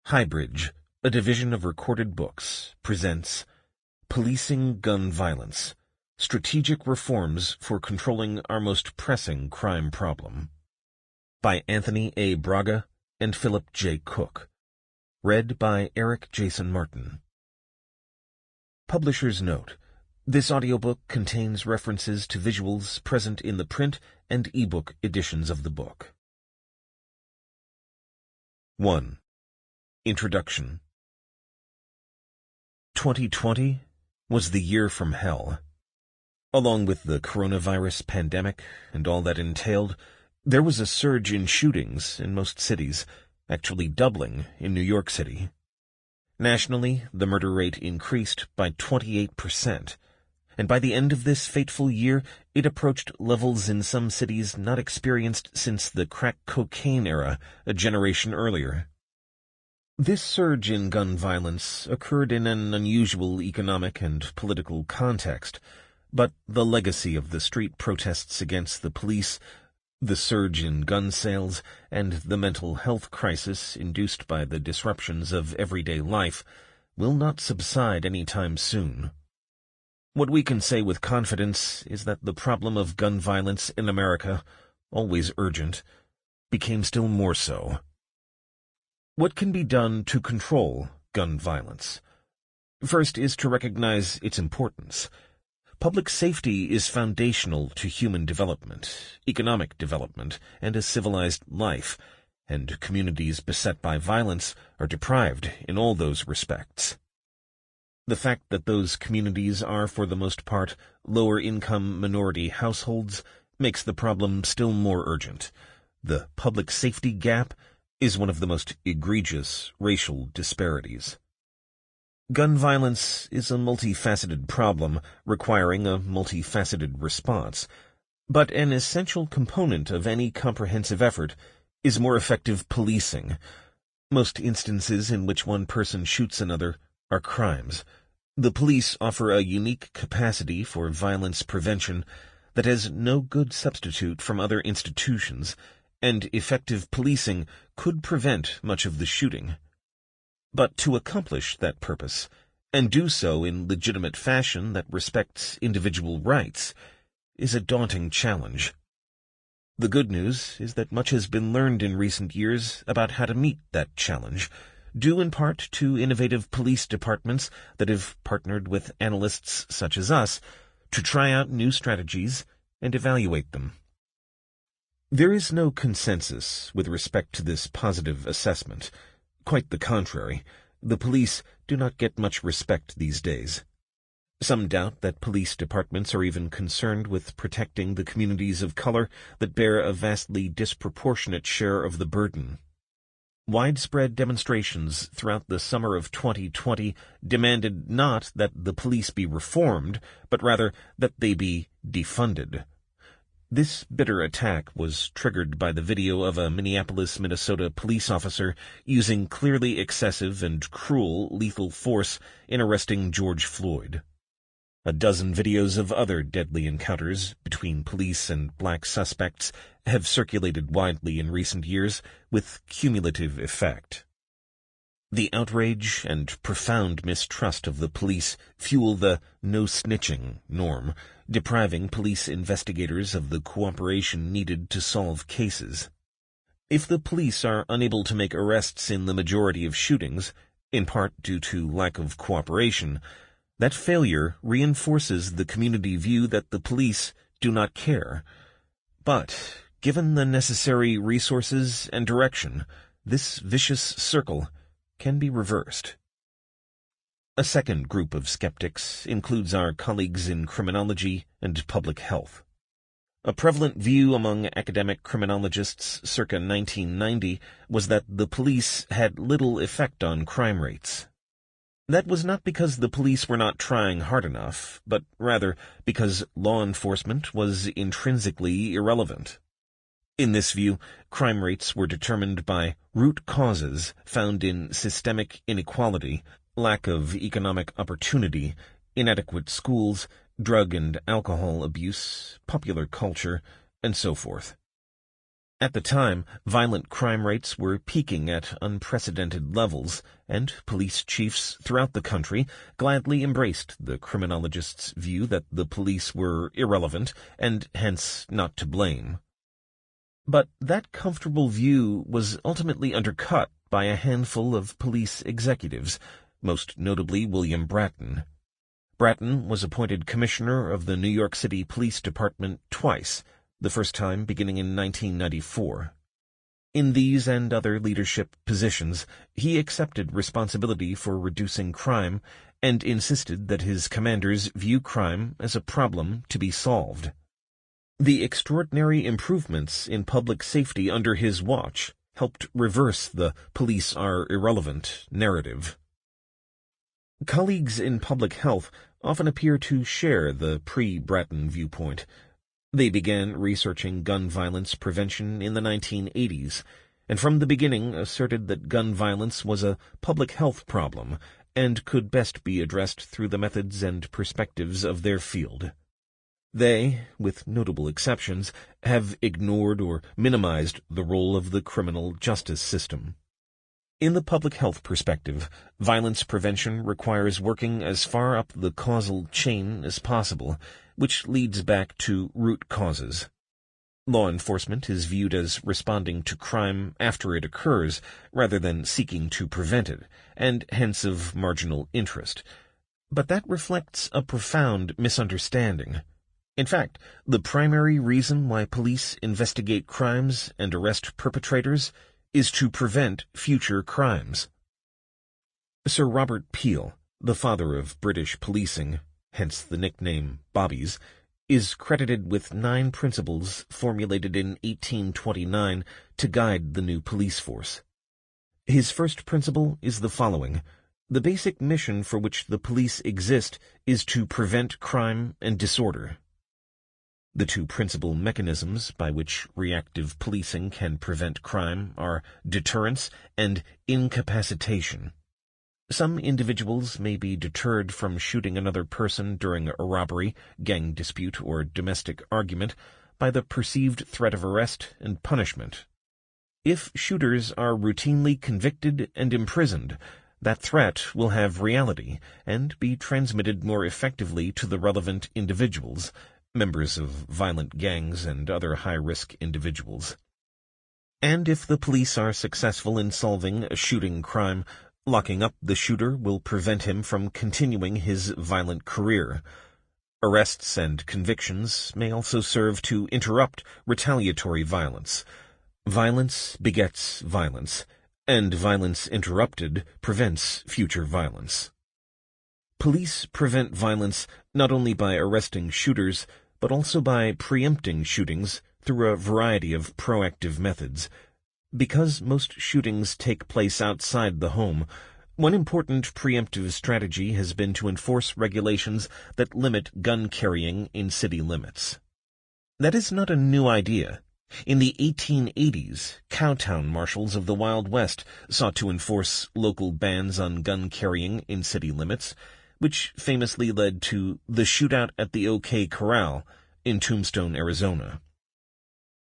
Highbridge, a division of Recorded Books, presents Policing Gun Violence, Strategic Reforms for Controlling Our Most Pressing Crime Problem, by Anthony A. Braga and Philip J. Cook. Read by Eric Jason Martin. Publisher's note: this audiobook contains references to visuals present in the print and ebook editions of the book. 1. Introduction. 2020 was the year from hell. Along with the coronavirus pandemic and all that entailed, there was a surge in shootings in most cities, actually doubling in New York City. Nationally, the murder rate increased by 28%, and by the end of this fateful year, it approached levels in some cities not experienced since the crack cocaine era a generation earlier. This surge in gun violence occurred in an unusual economic and political context, but the legacy of the street protests against the police, the surge in gun sales, and the mental health crisis induced by the disruptions of everyday life will not subside any time soon. What we can say with confidence is that the problem of gun violence in America, always urgent, became still more so. What can be done to control gun violence? First is to recognize its importance. Public safety is foundational to human development, economic development, and a civilized life, and communities beset by violence are deprived in all those respects. The fact that those communities are, for the most part, lower-income minority households makes the problem still more urgent. The public safety gap is one of the most egregious racial disparities. Gun violence is a multifaceted problem requiring a multifaceted response, but an essential component of any comprehensive effort is more effective policing. Most instances in which one person shoots another are crimes. The police offer a unique capacity for violence prevention that has no good substitute from other institutions, and effective policing could prevent much of the shooting. But to accomplish that purpose, and do so in legitimate fashion that respects individual rights, is a daunting challenge. The good news is that much has been learned in recent years about how to meet that challenge, due in part to innovative police departments that have partnered with analysts such as us to try out new strategies and evaluate them. There is no consensus with respect to this positive assessment. Quite the contrary, the police do not get much respect these days. Some doubt that police departments are even concerned with protecting the communities of color that bear a vastly disproportionate share of the burden. Widespread demonstrations throughout the summer of 2020 demanded not that the police be reformed, but rather that they be defunded. This bitter attack was triggered by the video of a Minneapolis, Minnesota police officer using clearly excessive and cruel lethal force in arresting George Floyd. A dozen videos of other deadly encounters between police and black suspects have circulated widely in recent years with cumulative effect. The outrage and profound mistrust of the police fuel the no-snitching norm, depriving police investigators of the cooperation needed to solve cases. If the police are unable to make arrests in the majority of shootings, in part due to lack of cooperation, that failure reinforces the community view that the police do not care. But, given the necessary resources and direction, this vicious circle can be reversed. A second group of skeptics includes our colleagues in criminology and public health. A prevalent view among academic criminologists circa 1990 was that the police had little effect on crime rates. That was not because the police were not trying hard enough, but rather because law enforcement was intrinsically irrelevant. In this view, crime rates were determined by root causes found in systemic inequality, lack of economic opportunity, inadequate schools, drug and alcohol abuse, popular culture, and so forth. At the time, violent crime rates were peaking at unprecedented levels, and police chiefs throughout the country gladly embraced the criminologists' view that the police were irrelevant and hence not to blame. But that comfortable view was ultimately undercut by a handful of police executives, most notably William Bratton. Bratton was appointed commissioner of the New York City Police Department twice, the first time beginning in 1994. In these and other leadership positions, he accepted responsibility for reducing crime and insisted that his commanders view crime as a problem to be solved. The extraordinary improvements in public safety under his watch helped reverse the police are irrelevant narrative. Colleagues in public health often appear to share the pre-Bratton viewpoint. They began researching gun violence prevention in the 1980s, and from the beginning asserted that gun violence was a public health problem and could best be addressed through the methods and perspectives of their field. They, with notable exceptions, have ignored or minimized the role of the criminal justice system. In the public health perspective, violence prevention requires working as far up the causal chain as possible, which leads back to root causes. Law enforcement is viewed as responding to crime after it occurs, rather than seeking to prevent it, and hence of marginal interest. But that reflects a profound misunderstanding. In fact, the primary reason why police investigate crimes and arrest perpetrators is to prevent future crimes. Sir Robert Peel, the father of British policing, hence the nickname Bobbies, is credited with 9 principles formulated in 1829 to guide the new police force. His first principle is the following: the basic mission for which the police exist is to prevent crime and disorder. The 2 principal mechanisms by which reactive policing can prevent crime are deterrence and incapacitation. Some individuals may be deterred from shooting another person during a robbery, gang dispute, or domestic argument by the perceived threat of arrest and punishment. If shooters are routinely convicted and imprisoned, that threat will have reality and be transmitted more effectively to the relevant individuals, members of violent gangs and other high-risk individuals. And if the police are successful in solving a shooting crime, locking up the shooter will prevent him from continuing his violent career. Arrests and convictions may also serve to interrupt retaliatory violence. Violence begets violence, and violence interrupted prevents future violence. Police prevent violence not only by arresting shooters, but also by preempting shootings through a variety of proactive methods. Because most shootings take place outside the home, one important preemptive strategy has been to enforce regulations that limit gun carrying in city limits. That is not a new idea. In the 1880s, cowtown marshals of the Wild West sought to enforce local bans on gun carrying in city limits, which famously led to the shootout at the OK Corral in Tombstone, Arizona.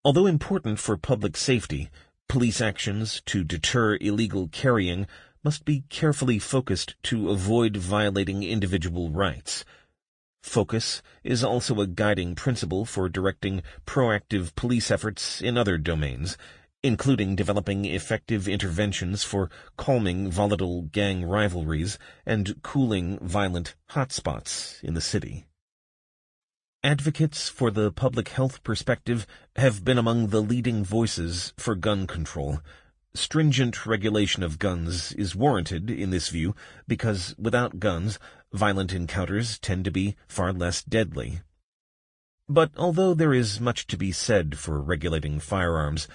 Although important for public safety, police actions to deter illegal carrying must be carefully focused to avoid violating individual rights. Focus is also a guiding principle for directing proactive police efforts in other domains, including developing effective interventions for calming volatile gang rivalries and cooling violent hotspots in the city. Advocates for the public health perspective have been among the leading voices for gun control. Stringent regulation of guns is warranted in this view because without guns, violent encounters tend to be far less deadly. But although there is much to be said for regulating firearms,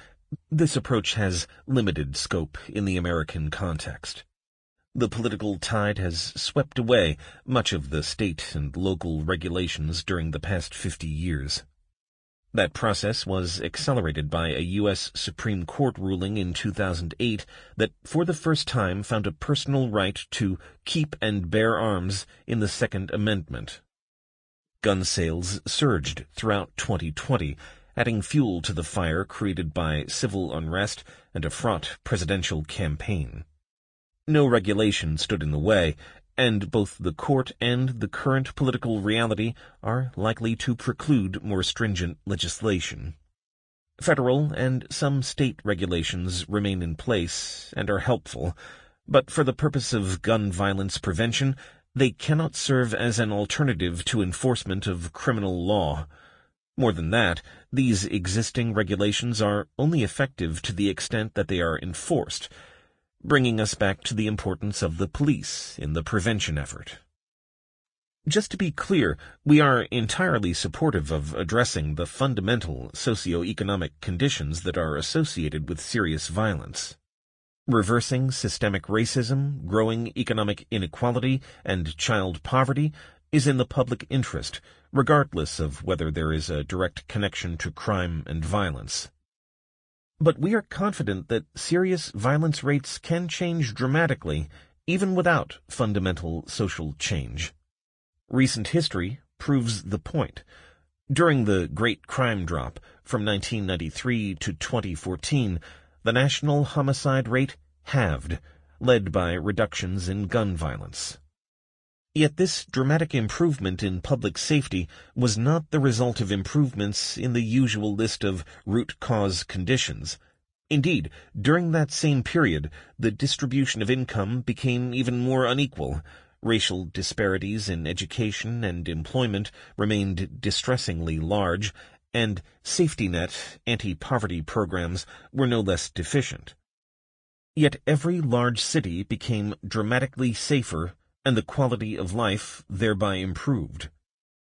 this approach has limited scope in the American context. The political tide has swept away much of the state and local regulations during the past 50 years. That process was accelerated by a U.S. Supreme Court ruling in 2008 that for the first time found a personal right to keep and bear arms in the Second Amendment. Gun sales surged throughout 2020 adding fuel to the fire created by civil unrest and a fraught presidential campaign. No regulation stood in the way, and both the court and the current political reality are likely to preclude more stringent legislation. Federal and some state regulations remain in place and are helpful, but for the purpose of gun violence prevention, they cannot serve as an alternative to enforcement of criminal law. More than that, these existing regulations are only effective to the extent that they are enforced, bringing us back to the importance of the police in the prevention effort. Just to be clear, we are entirely supportive of addressing the fundamental socioeconomic conditions that are associated with serious violence. Reversing systemic racism, growing economic inequality, and child poverty is in the public interest, regardless of whether there is a direct connection to crime and violence. But we are confident that serious violence rates can change dramatically, even without fundamental social change. Recent history proves the point. During the Great Crime Drop from 1993 to 2014, the national homicide rate halved, led by reductions in gun violence. Yet this dramatic improvement in public safety was not the result of improvements in the usual list of root cause conditions. Indeed, during that same period, the distribution of income became even more unequal. Racial disparities in education and employment remained distressingly large, and safety net, anti-poverty programs were no less deficient. Yet every large city became dramatically safer, and the quality of life thereby improved.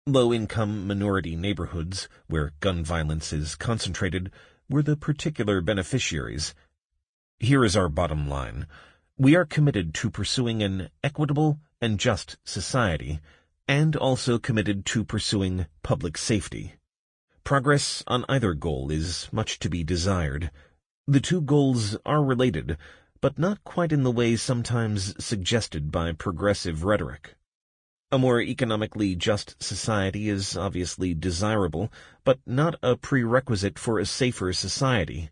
Low-income minority neighborhoods, where gun violence is concentrated, were the particular beneficiaries. Here is our bottom line. We are committed to pursuing an equitable and just society, and also committed to pursuing public safety. Progress on either goal is much to be desired. The two goals are related, but not quite in the way sometimes suggested by progressive rhetoric. A more economically just society is obviously desirable, but not a prerequisite for a safer society,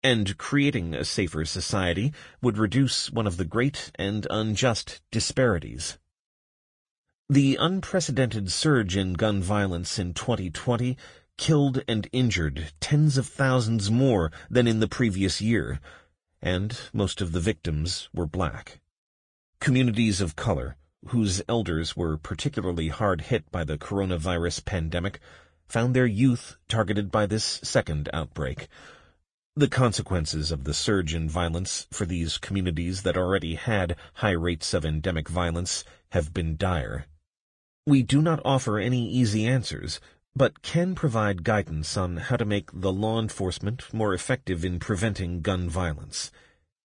and creating a safer society would reduce one of the great and unjust disparities. The unprecedented surge in gun violence in 2020 killed and injured tens of thousands more than in the previous year, and most of the victims were black. Communities of color, whose elders were particularly hard hit by the coronavirus pandemic, found their youth targeted by this second outbreak. The consequences of the surge in violence for these communities that already had high rates of endemic violence have been dire. We do not offer any easy answers, but can provide guidance on how to make the law enforcement more effective in preventing gun violence.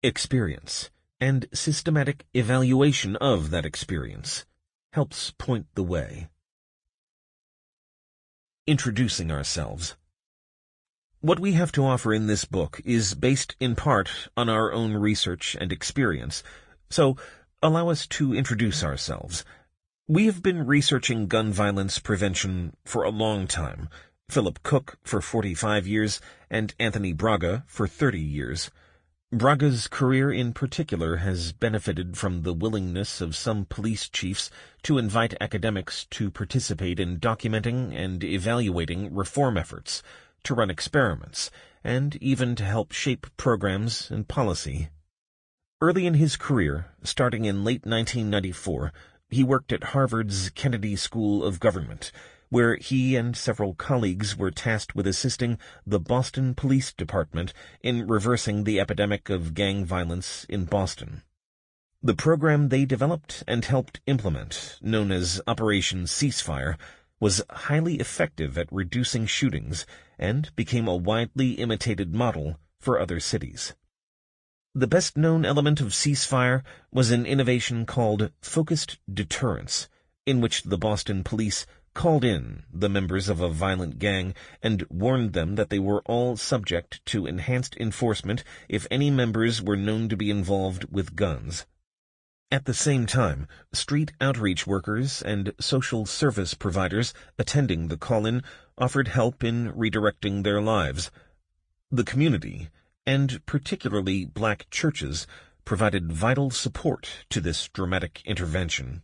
Experience and systematic evaluation of that experience helps point the way. Introducing ourselves. What we have to offer in this book is based in part on our own research and experience, so allow us to introduce ourselves. We have been researching gun violence prevention for a long time, Philip Cook for 45 years and Anthony Braga for 30 years. Braga's career in particular has benefited from the willingness of some police chiefs to invite academics to participate in documenting and evaluating reform efforts, to run experiments, and even to help shape programs and policy. Early in his career, starting in late 1994, he worked at Harvard's Kennedy School of Government, where he and several colleagues were tasked with assisting the Boston Police Department in reversing the epidemic of gang violence in Boston. The program they developed and helped implement, known as Operation Ceasefire, was highly effective at reducing shootings and became a widely imitated model for other cities. The best-known element of Ceasefire was an innovation called focused deterrence, in which the Boston police called in the members of a violent gang and warned them that they were all subject to enhanced enforcement if any members were known to be involved with guns. At the same time, street outreach workers and social service providers attending the call-in offered help in redirecting their lives. The community, and particularly black churches, provided vital support to this dramatic intervention.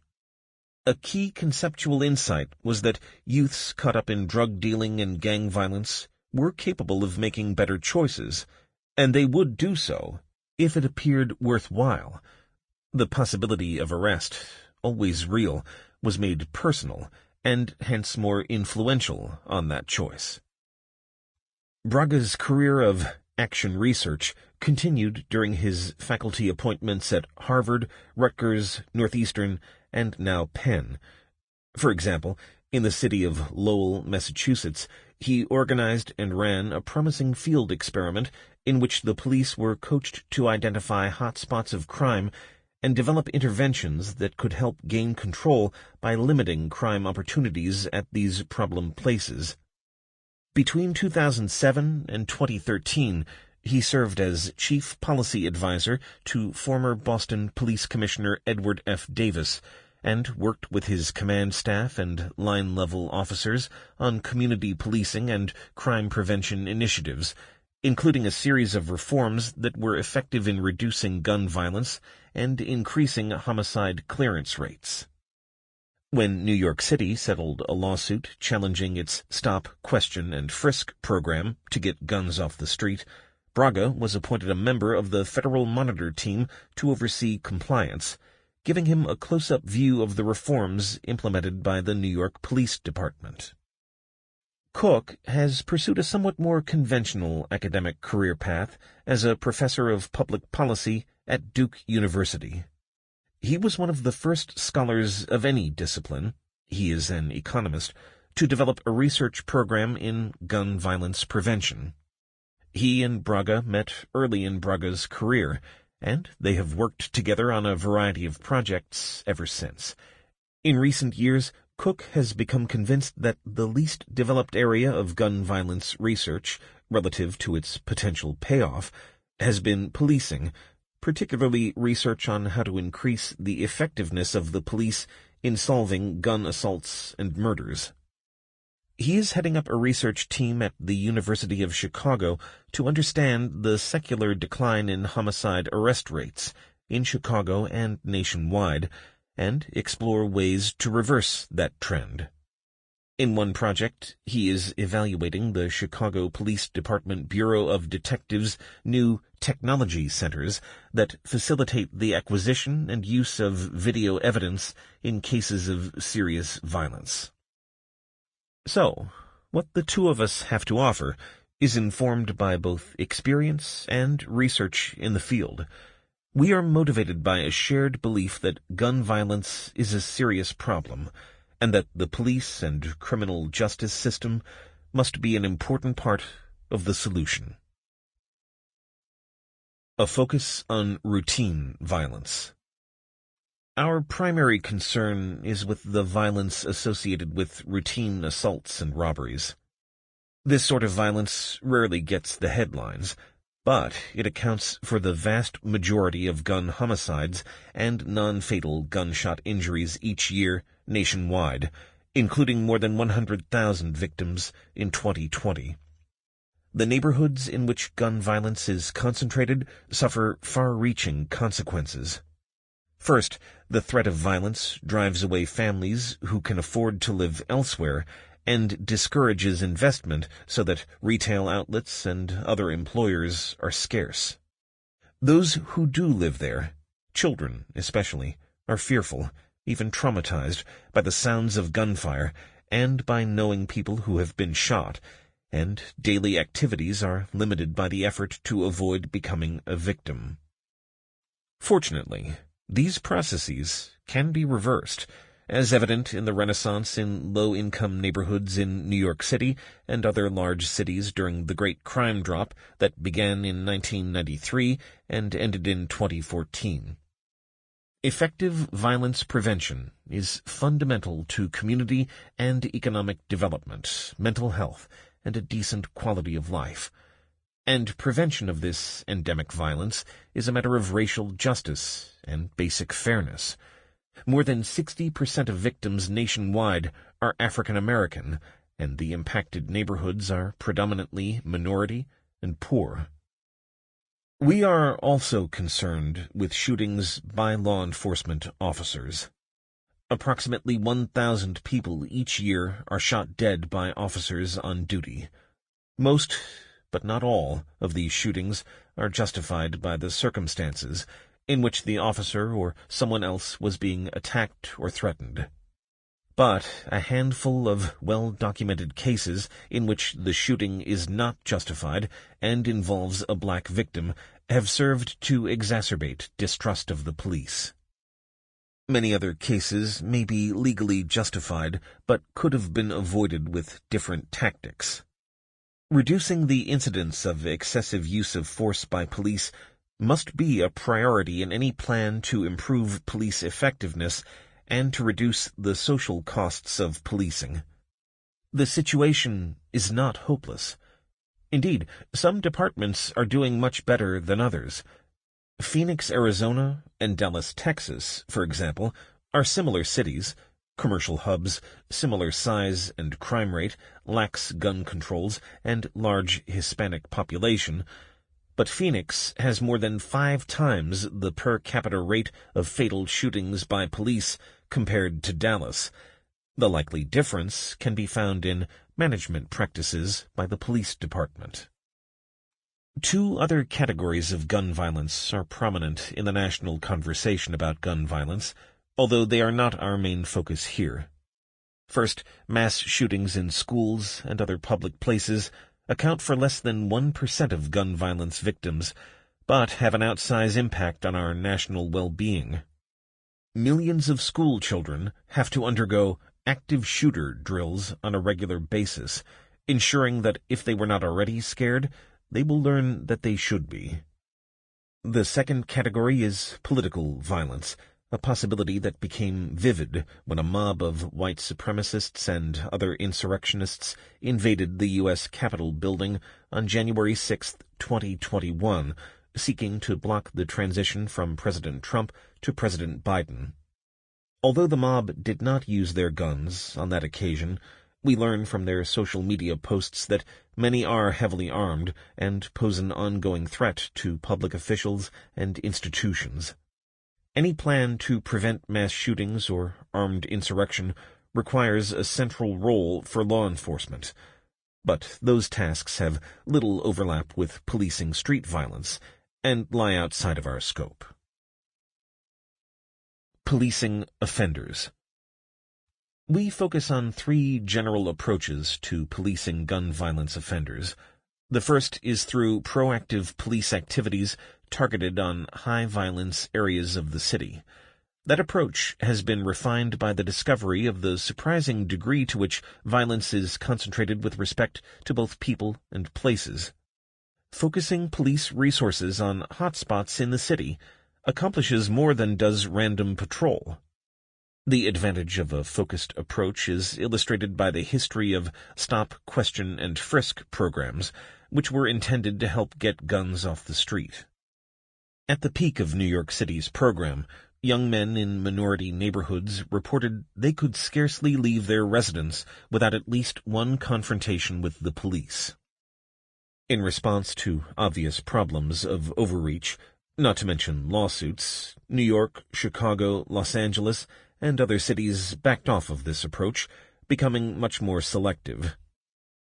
A key conceptual insight was that youths caught up in drug dealing and gang violence were capable of making better choices, and they would do so if it appeared worthwhile. The possibility of arrest, always real, was made personal, and hence more influential on that choice. Braga's career of action research continued during his faculty appointments at Harvard, Rutgers, Northeastern, and now Penn. For example, in the city of Lowell, Massachusetts, he organized and ran a promising field experiment in which the police were coached to identify hot spots of crime and develop interventions that could help gain control by limiting crime opportunities at these problem places. Between 2007 and 2013, he served as Chief Policy Advisor to former Boston Police Commissioner Edward F. Davis, and worked with his command staff and line-level officers on community policing and crime prevention initiatives, including a series of reforms that were effective in reducing gun violence and increasing homicide clearance rates. When New York City settled a lawsuit challenging its Stop, Question, and Frisk program to get guns off the street, Braga was appointed a member of the Federal Monitor Team to oversee compliance, giving him a close-up view of the reforms implemented by the New York Police Department. Cook has pursued a somewhat more conventional academic career path as a professor of public policy at Duke University. He was one of the first scholars of any discipline, he is an economist, to develop a research program in gun violence prevention. He and Braga met early in Braga's career, and they have worked together on a variety of projects ever since. In recent years, Cook has become convinced that the least developed area of gun violence research, relative to its potential payoff, has been policing, particularly research on how to increase the effectiveness of the police in solving gun assaults and murders. He is heading up a research team at the University of Chicago to understand the secular decline in homicide arrest rates in Chicago and nationwide, and explore ways to reverse that trend. In one project, he is evaluating the Chicago Police Department Bureau of Detectives' new technology centers that facilitate the acquisition and use of video evidence in cases of serious violence. So, what the two of us have to offer is informed by both experience and research in the field. We are motivated by a shared belief that gun violence is a serious problem, and that the police and criminal justice system must be an important part of the solution. A focus on routine violence. Our primary concern is with the violence associated with routine assaults and robberies. This sort of violence rarely gets the headlines, but it accounts for the vast majority of gun homicides and non-fatal gunshot injuries each year nationwide, including more than 100,000 victims in 2020. The neighborhoods in which gun violence is concentrated suffer far-reaching consequences. First, the threat of violence drives away families who can afford to live elsewhere and discourages investment so that retail outlets and other employers are scarce. Those who do live there, children especially, are fearful, even traumatized, by the sounds of gunfire and by knowing people who have been shot, and daily activities are limited by the effort to avoid becoming a victim. Fortunately, these processes can be reversed, as evident in the renaissance in low-income neighborhoods in New York City and other large cities during the Great Crime Drop that began in 1993 and ended in 2014. Effective violence prevention is fundamental to community and economic development, mental health, and a decent quality of life. And prevention of this endemic violence is a matter of racial justice and basic fairness. More than 60% of victims nationwide are African American, and the impacted neighborhoods are predominantly minority and poor. We are also concerned with shootings by law enforcement officers. Approximately 1,000 people each year are shot dead by officers on duty. Most, but not all, of these shootings are justified by the circumstances in which the officer or someone else was being attacked or threatened. But a handful of well-documented cases in which the shooting is not justified and involves a black victim have served to exacerbate distrust of the police. Many other cases may be legally justified, but could have been avoided with different tactics. Reducing the incidence of excessive use of force by police must be a priority in any plan to improve police effectiveness and to reduce the social costs of policing. The situation is not hopeless. Indeed, some departments are doing much better than others. Phoenix, Arizona, and Dallas, Texas, for example, are similar cities, commercial hubs, similar size and crime rate, lax gun controls, and large Hispanic population, but Phoenix has more than 5 times the per capita rate of fatal shootings by police compared to Dallas. The likely difference can be found in management practices by the police department. 2 other categories of gun violence are prominent in the national conversation about gun violence, although they are not our main focus here. First, mass shootings in schools and other public places account for less than 1% of gun violence victims, but have an outsized impact on our national well-being. Millions of school children have to undergo active shooter drills on a regular basis, ensuring that if they were not already scared, they will learn that they should be. The second category is political violence, a possibility that became vivid when a mob of white supremacists and other insurrectionists invaded the U.S. Capitol building on January 6, 2021, seeking to block the transition from President Trump to President Biden. Although the mob did not use their guns on that occasion, we learn from their social media posts that many are heavily armed and pose an ongoing threat to public officials and institutions. Any plan to prevent mass shootings or armed insurrection requires a central role for law enforcement, but those tasks have little overlap with policing street violence and lie outside of our scope. Policing offenders. We focus on 3 general approaches to policing gun violence offenders. The first is through proactive police activities targeted on high-violence areas of the city. That approach has been refined by the discovery of the surprising degree to which violence is concentrated with respect to both people and places. Focusing police resources on hotspots in the city accomplishes more than does random patrol. The advantage of a focused approach is illustrated by the history of stop, question, and frisk programs, which were intended to help get guns off the street. At the peak of New York City's program, young men in minority neighborhoods reported they could scarcely leave their residence without at least one confrontation with the police. In response to obvious problems of overreach, not to mention lawsuits, New York, Chicago, Los Angeles, and other cities backed off of this approach, becoming much more selective.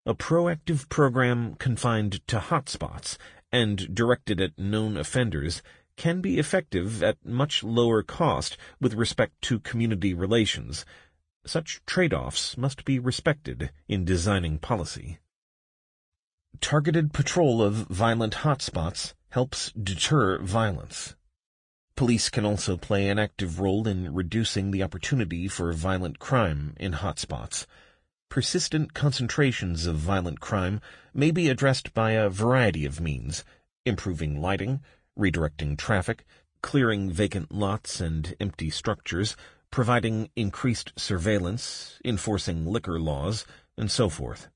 A proactive program confined to hotspots and directed at known offenders can be effective at much lower cost with respect to community relations. Such trade-offs must be respected in designing policy. Targeted patrol of violent hotspots helps deter violence. Police can also play an active role in reducing the opportunity for violent crime in hotspots. Persistent concentrations of violent crime may be addressed by a variety of means: improving lighting, redirecting traffic, clearing vacant lots and empty structures, providing increased surveillance, enforcing liquor laws, and so forth.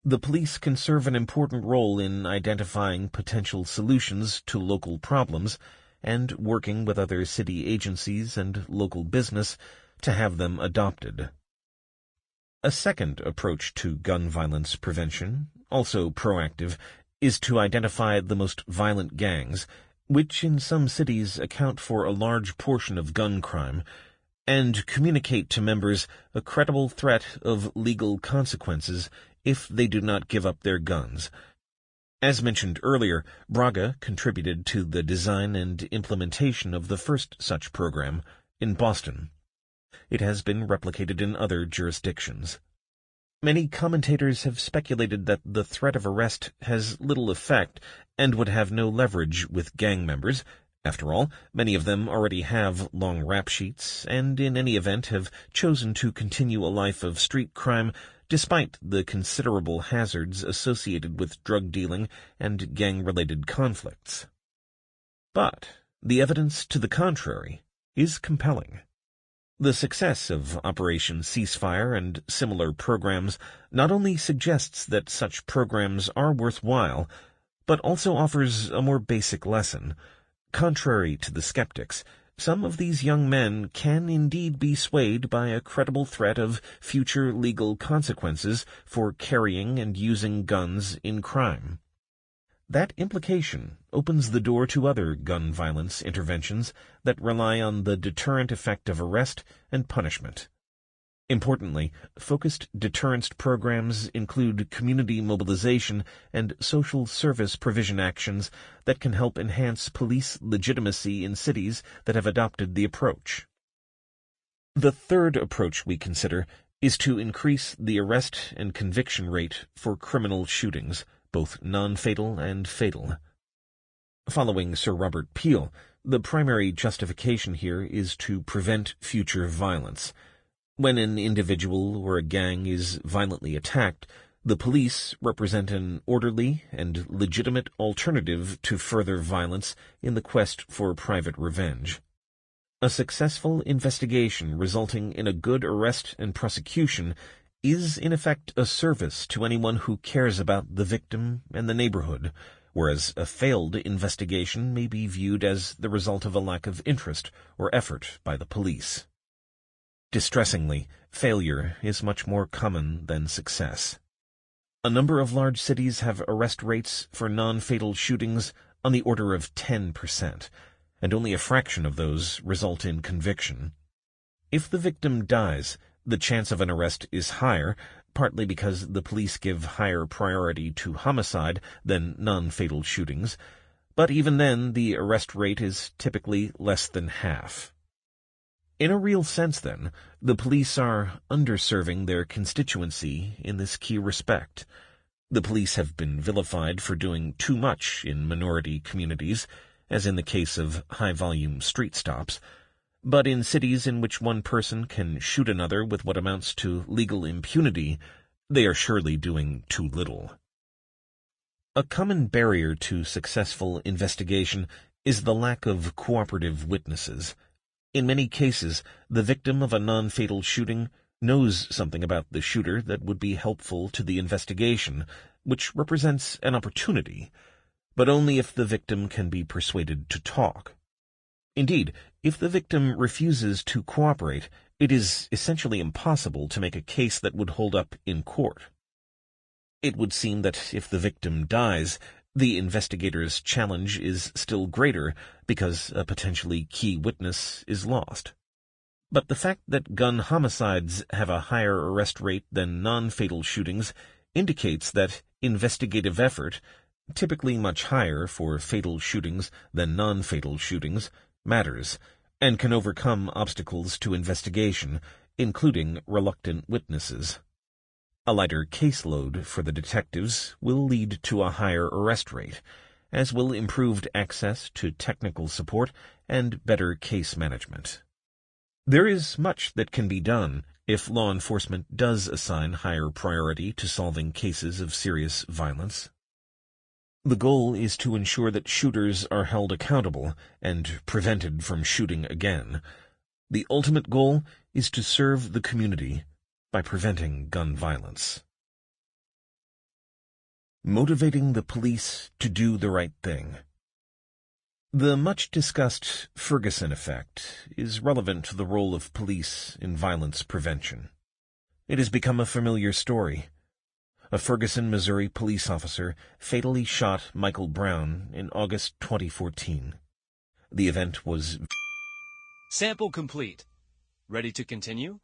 The police can serve an important role in identifying potential solutions to local problems and working with other city agencies and local business to have them adopted. A second approach to gun violence prevention, also proactive, is to identify the most violent gangs, which in some cities account for a large portion of gun crime, and communicate to members a credible threat of legal consequences if they do not give up their guns. As mentioned earlier, Braga contributed to the design and implementation of the first such program in Boston. It has been replicated in other jurisdictions. Many commentators have speculated that the threat of arrest has little effect and would have no leverage with gang members. After all, many of them already have long rap sheets and in any event have chosen to continue a life of street crime despite the considerable hazards associated with drug dealing and gang-related conflicts. But the evidence to the contrary is compelling. The success of Operation Ceasefire and similar programs not only suggests that such programs are worthwhile, but also offers a more basic lesson. Contrary to the skeptics, some of these young men can indeed be swayed by a credible threat of future legal consequences for carrying and using guns in crime. That implication opens the door to other gun violence interventions that rely on the deterrent effect of arrest and punishment. Importantly, focused deterrence programs include community mobilization and social service provision actions that can help enhance police legitimacy in cities that have adopted the approach. The third approach we consider is to increase the arrest and conviction rate for criminal shootings, both non-fatal and fatal. Following Sir Robert Peel, the primary justification here is to prevent future violence. When an individual or a gang is violently attacked, the police represent an orderly and legitimate alternative to further violence in the quest for private revenge. A successful investigation resulting in a good arrest and prosecution is in effect a service to anyone who cares about the victim and the neighborhood, whereas a failed investigation may be viewed as the result of a lack of interest or effort by the police. Distressingly, failure is much more common than success. A number of large cities have arrest rates for non-fatal shootings on the order of 10%, and only a fraction of those result in conviction. If the victim dies, the chance of an arrest is higher, partly because the police give higher priority to homicide than non-fatal shootings, but even then the arrest rate is typically less than half. In a real sense, then, the police are underserving their constituency in this key respect. The police have been vilified for doing too much in minority communities, as in the case of high-volume street stops, but in cities in which one person can shoot another with what amounts to legal impunity, they are surely doing too little. A common barrier to successful investigation is the lack of cooperative witnesses. In many cases, the victim of a non-fatal shooting knows something about the shooter that would be helpful to the investigation, which represents an opportunity, but only if the victim can be persuaded to talk. Indeed, if the victim refuses to cooperate, it is essentially impossible to make a case that would hold up in court. It would seem that if the victim dies, the investigator's challenge is still greater because a potentially key witness is lost. But the fact that gun homicides have a higher arrest rate than non-fatal shootings indicates that investigative effort, typically much higher for fatal shootings than non-fatal shootings, matters, and can overcome obstacles to investigation, including reluctant witnesses. A lighter caseload for the detectives will lead to a higher arrest rate, as will improved access to technical support and better case management. There is much that can be done if law enforcement does assign higher priority to solving cases of serious violence. The goal is to ensure that shooters are held accountable and prevented from shooting again. The ultimate goal is to serve the community by preventing gun violence. motivating the police to do the right thing. The much-discussed Ferguson effect is relevant to the role of police in violence prevention. It has become a familiar story. A Ferguson, Missouri police officer fatally shot Michael Brown in August 2014. The event was... Sample complete. Ready to continue?